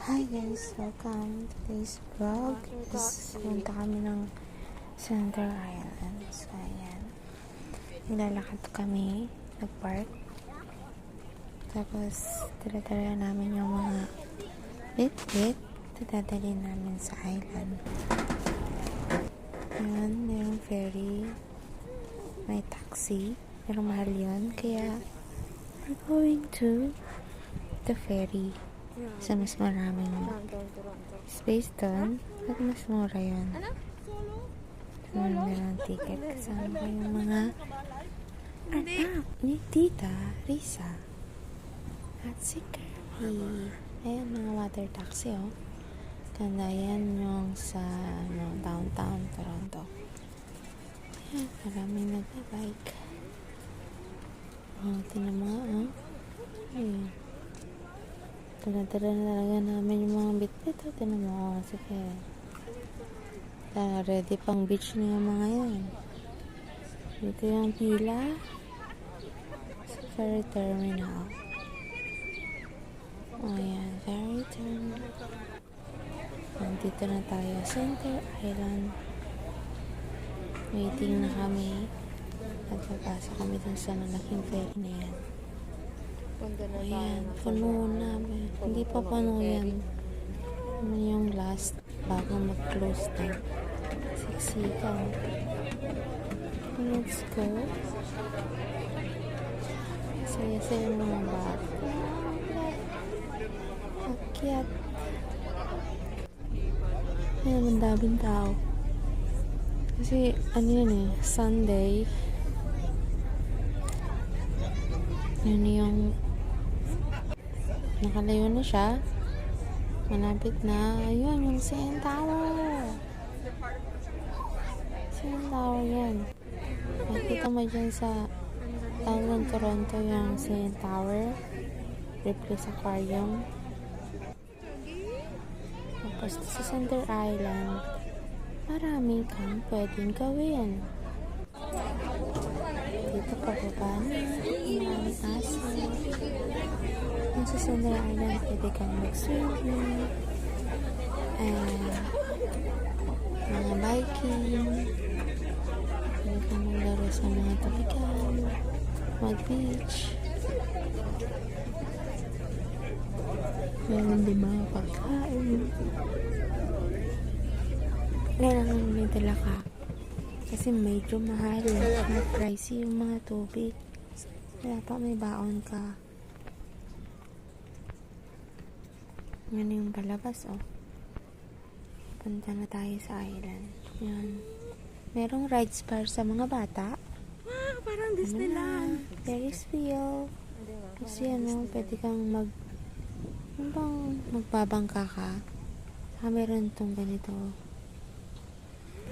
Hi guys, welcome. Today's vlog is punta kami ng Center Island. So, ayan. Nilalakad kami, nag-park. Tapos, tira-tira namin yung mga bit-bit na dadalhin namin sa island. Ayan, mayroong ferry. May taxi. Pero mahal yun. Kaya, we're going to the ferry. Sa mas maraming space doon at mas mura yun. Meron ticket kasama ko yung mga anak ni Tita Risa at si Kirby. Ayan, mga water taxi ganda yan yung sa downtown Toronto. Ayan, maraming nagbabike. Tinan mo nga ayan. Tara-tara na talaga namin yung mga bit-bit. Tinan mo. Sige. Ready pang beach na yung mga yan. Dito yung pila. Sa ferry terminal. Ayan. Ferry terminal. Nandito na tayo. Center Island. Waiting na kami. At papasok kami dun sa malaking ferry na yan. Ayan, puno na. Hindi pa puno yan. Ano yung last bago mag-close na. Siksikan. Let's go. Saya-saya ng mga bata. Akyat. Ayan, ang daming tao. Kasi, ano yan Sunday. Yun yung nakalayo na siya. Malapit na. Ayun, yung CN Tower. CN Tower yan. Makikita mo dyan sa downtown Toronto yung CN Tower. Ripley's Aquarium. Tapos sa Center Island, marami kang pwedeng gawin. Dito pababa na. Maraming aso. Yung sa Center Island, pwede kang mag-swimming. Mga biking. Pwede kang maglaro sa mga tubigan. Mag-beach. Meron din mga pagkain. Kailangan may dala ka. Kasi medyo mahal. May pricey yung mga tubig. Dapat may baon ka. Yan yung palabas, Punta na tayo sa island. Yan. Merong rides para sa mga bata. Parang Disneyland. Ferris wheel. Kasi pwede kang magbabangka ka. Saka meron itong ganito.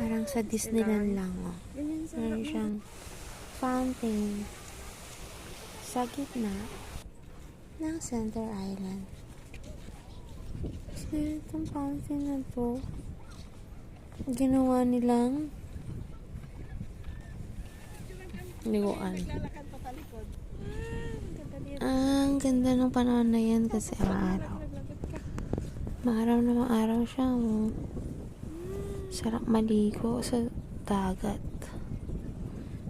Parang sa Disneyland lang, Meron siyang fountain sa gitna ng Center Island. Kasi itong fountain na to, ginawa nilang liguan. Ang ganda ng panahon na yan kasi araw. Maaraw na maaraw siya, Sarap maligo sa dagat.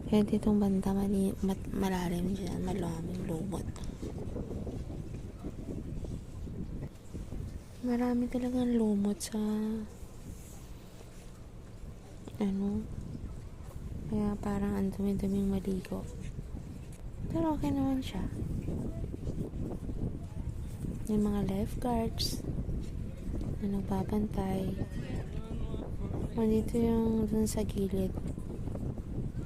Kaya ditong banda malalim dyan, malaming lumot. Marami talagang lumot sa kaya parang ang dumi-duming maligo. Pero okay naman siya. Yung mga lifeguards na nagbabantay. Dito yung dun sa gilid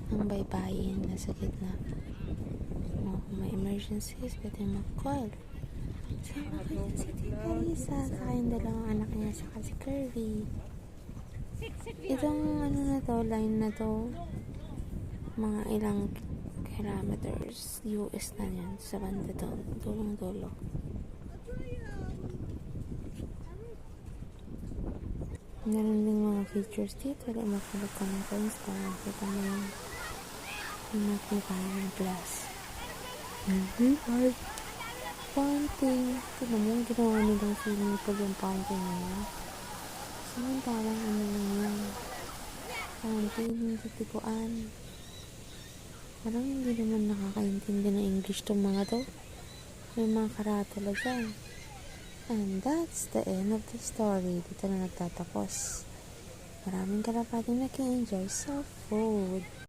ng baybayin na sa gitna. Kung may emergencies, pwede mag-call. Sama kayo si Tita Risa, saka yung dalawang anak niya, saka si Kirby. Itong line na to, mga ilang kilometers US na yan sa banda doon, dulong-dulo. Meron din mga features dito. Makulog ka ng coins para makita mo yung magmukha ng glass. fountain. Tignan mo, ginawa nilang swimming pool yung fountain na yan. Samantalang ano lang yan. Fountain, hindi tiguan. Parang hindi naman nakakaintindi ng English tong mga to. May mga karatula dyan. And that's the end of the story. Dito na nagtatapos. Maraming karapating nag-enjoy sa food.